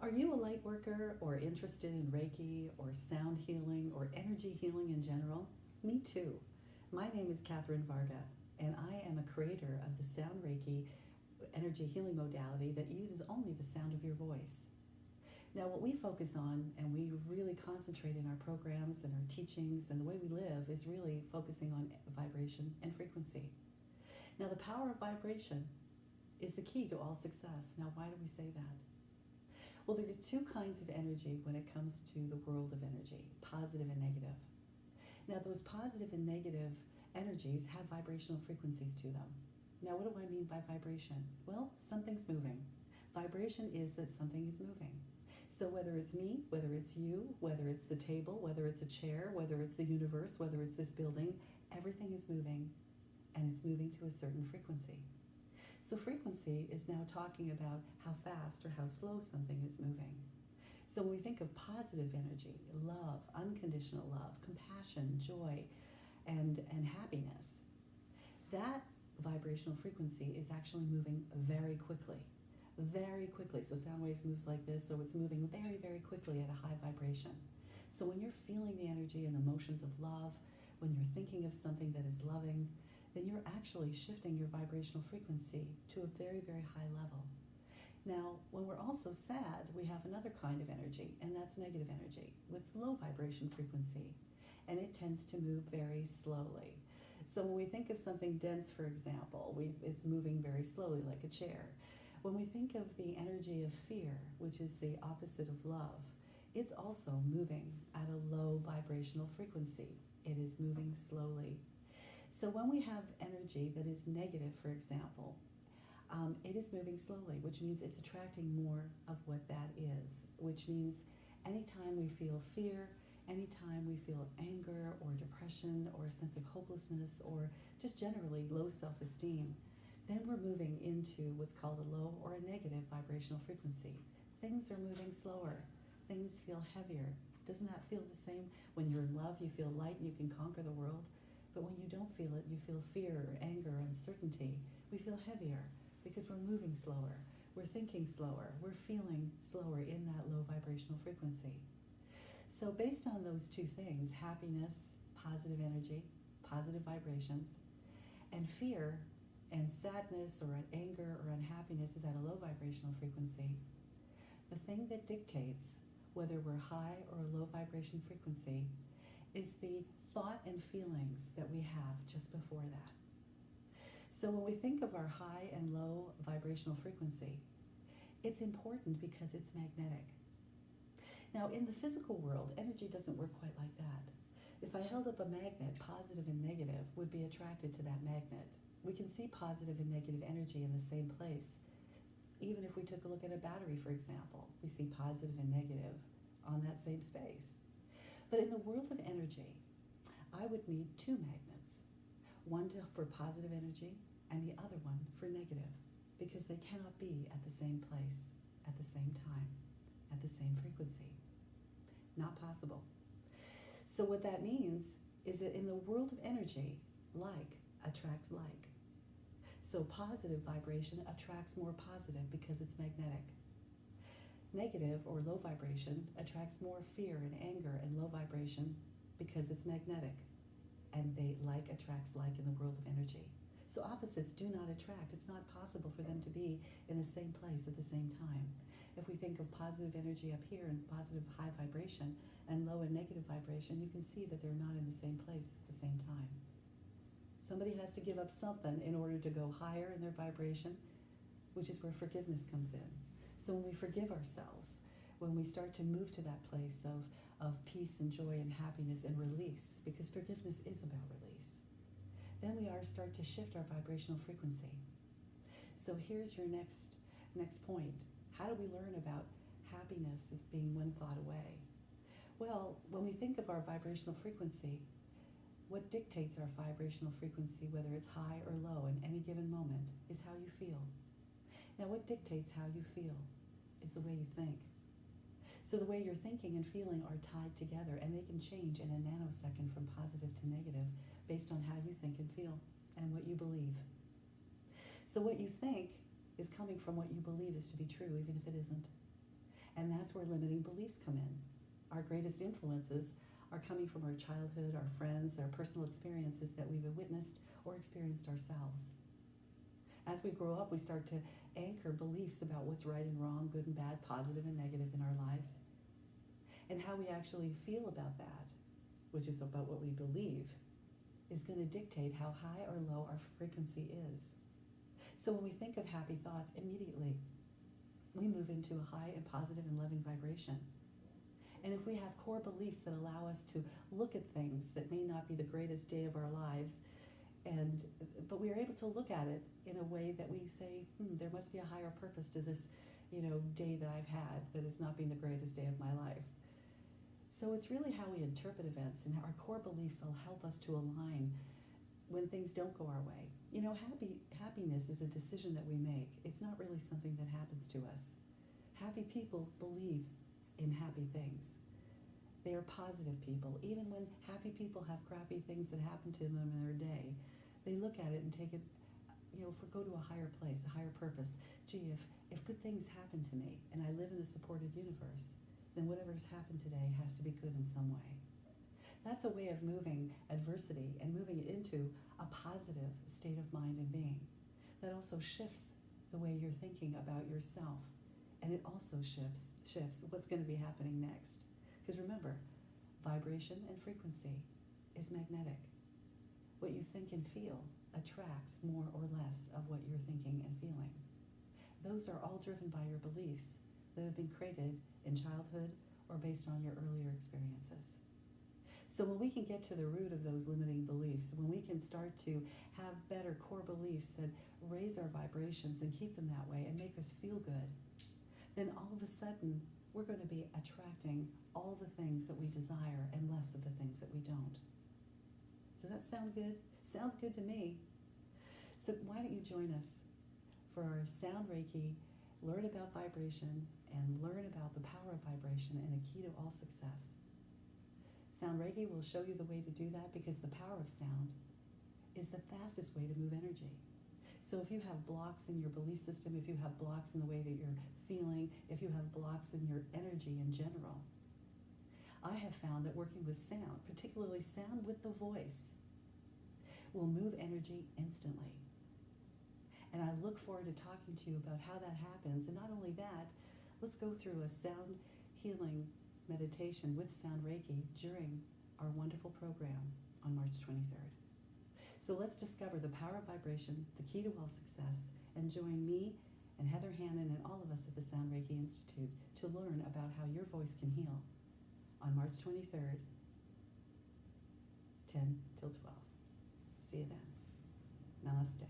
Are you a light worker or interested in Reiki or sound healing or energy healing in general? Me too. My name is Catherine Varga, and I am a creator of the Sound Reiki energy healing modality that uses only the sound of your voice. Now, what we focus on and we really concentrate in our programs and our teachings and the way we live is really focusing on vibration and frequency. Now, the power of vibration is the key to all success. Now, why do we say that? Well, there are two kinds of energy when it comes to the world of energy, positive and negative. Now, those positive and negative energies have vibrational frequencies to them. Now, what do I mean by vibration? Well, something's moving. Vibration is that something is moving. So whether it's me, whether it's you, whether it's the table, whether it's a chair, whether it's the universe, whether it's this building, everything is moving, and it's moving to a certain frequency. So frequency is now talking about how fast or how slow something is moving. So when we think of positive energy, love, unconditional love, compassion, joy, and happiness, that vibrational frequency is actually moving very quickly. Very quickly. So sound waves moves like this, so it's moving very, very quickly at a high vibration. So when you're feeling the energy and the motions of love, when you're thinking of something that is loving, then you're actually shifting your vibrational frequency to a very, very high level. Now, when we're also sad, we have another kind of energy, and that's negative energy. It's low vibration frequency, and it tends to move very slowly. So when we think of something dense, for example, it's moving very slowly like a chair. When we think of the energy of fear, which is the opposite of love, it's also moving at a low vibrational frequency. It is moving slowly. So when we have energy that is negative, for example, it is moving slowly, which means it's attracting more of what that is, which means anytime we feel fear, anytime we feel anger or depression or a sense of hopelessness or just generally low self-esteem, then we're moving into what's called a low or a negative vibrational frequency. Things are moving slower. Things feel heavier. Doesn't that feel the same? When you're in love, you feel light and you can conquer the world. But when you don't feel it, you feel fear, anger, uncertainty. We feel heavier because we're moving slower. We're thinking slower. We're feeling slower in that low vibrational frequency. So based on those two things, happiness, positive energy, positive vibrations, and fear and sadness or anger or unhappiness is at a low vibrational frequency, the thing that dictates whether we're high or a low vibration frequency is the thought and feelings that we have just before that. So when we think of our high and low vibrational frequency, it's important because it's magnetic. Now in the physical world, energy doesn't work quite like that. If I held up a magnet, positive and negative would be attracted to that magnet. We can see positive and negative energy in the same place. Even if we took a look at a battery, for example, we see positive and negative on that same space. But in the world of energy, I would need two magnets, one for positive energy and the other one for negative, because they cannot be at the same place, at the same time, at the same frequency. Not possible. So what that means is that in the world of energy, like attracts like. So positive vibration attracts more positive because it's magnetic. Negative or low vibration attracts more fear and anger and low vibration because it's magnetic. And like attracts like in the world of energy. So opposites do not attract. It's not possible for them to be in the same place at the same time. If we think of positive energy up here and positive high vibration and low and negative vibration, you can see that they're not in the same place at the same time. Somebody has to give up something in order to go higher in their vibration, which is where forgiveness comes in. So when we forgive ourselves, when we start to move to that place of peace and joy and happiness and release, because forgiveness is about release, then we start to shift our vibrational frequency. So here's your next point. How do we learn about happiness as being one thought away? Well, when we think of our vibrational frequency, what dictates our vibrational frequency, whether it's high or low in any given moment, is how you feel. Now, what dictates how you feel is the way you think. So the way you're thinking and feeling are tied together, and they can change in a nanosecond from positive to negative based on how you think and feel and what you believe. So what you think is coming from what you believe is to be true, even if it isn't. And that's where limiting beliefs come in. Our greatest influences are coming from our childhood, our friends, our personal experiences that we've witnessed or experienced ourselves. As we grow up, we start to anchor beliefs about what's right and wrong, good and bad, positive and negative in our lives. And how we actually feel about that, which is about what we believe, is going to dictate how high or low our frequency is. So when we think of happy thoughts, immediately we move into a high and positive and loving vibration. And if we have core beliefs that allow us to look at things that may not be the greatest day of our lives, but we are able to look at it in a way that we say, there must be a higher purpose to this, day that I've had that has not been the greatest day of my life. So it's really how we interpret events, and our core beliefs will help us to align when things don't go our way. Happiness is a decision that we make. It's not really something that happens to us. Happy people believe in happy things. They are positive people. Even when happy people have crappy things that happen to them in their day, they look at it and take it, go to a higher place, a higher purpose. Gee, if good things happen to me and I live in a supported universe, then whatever's happened today has to be good in some way. That's a way of moving adversity and moving it into a positive state of mind and being. That also shifts the way you're thinking about yourself. And it also shifts what's going to be happening next. Because remember, vibration and frequency is magnetic. What you think and feel attracts more or less of what you're thinking and feeling. Those are all driven by your beliefs that have been created in childhood or based on your earlier experiences. So when we can get to the root of those limiting beliefs, when we can start to have better core beliefs that raise our vibrations and keep them that way and make us feel good, then all of a sudden we're going to be attracting all the things that we desire and less of the things that we don't. Does that sound good? Sounds good to me. So why don't you join us for our Sound Reiki, learn about vibration and learn about the power of vibration and the key to all success. Sound Reiki will show you the way to do that, because the power of sound is the fastest way to move energy. So if you have blocks in your belief system, if you have blocks in the way that you're feeling, if you have blocks in your energy in general, I have found that working with sound, particularly sound with the voice, will move energy instantly. And I look forward to talking to you about how that happens. And not only that, let's go through a sound healing meditation with Sound Reiki during our wonderful program on March 23rd. So let's discover the power of vibration, the key to all success, and join me and Heather Hannon and all of us at the Sound Reiki Institute to learn about how your voice can heal on March 23rd, 10 till 12. See you then. Namaste.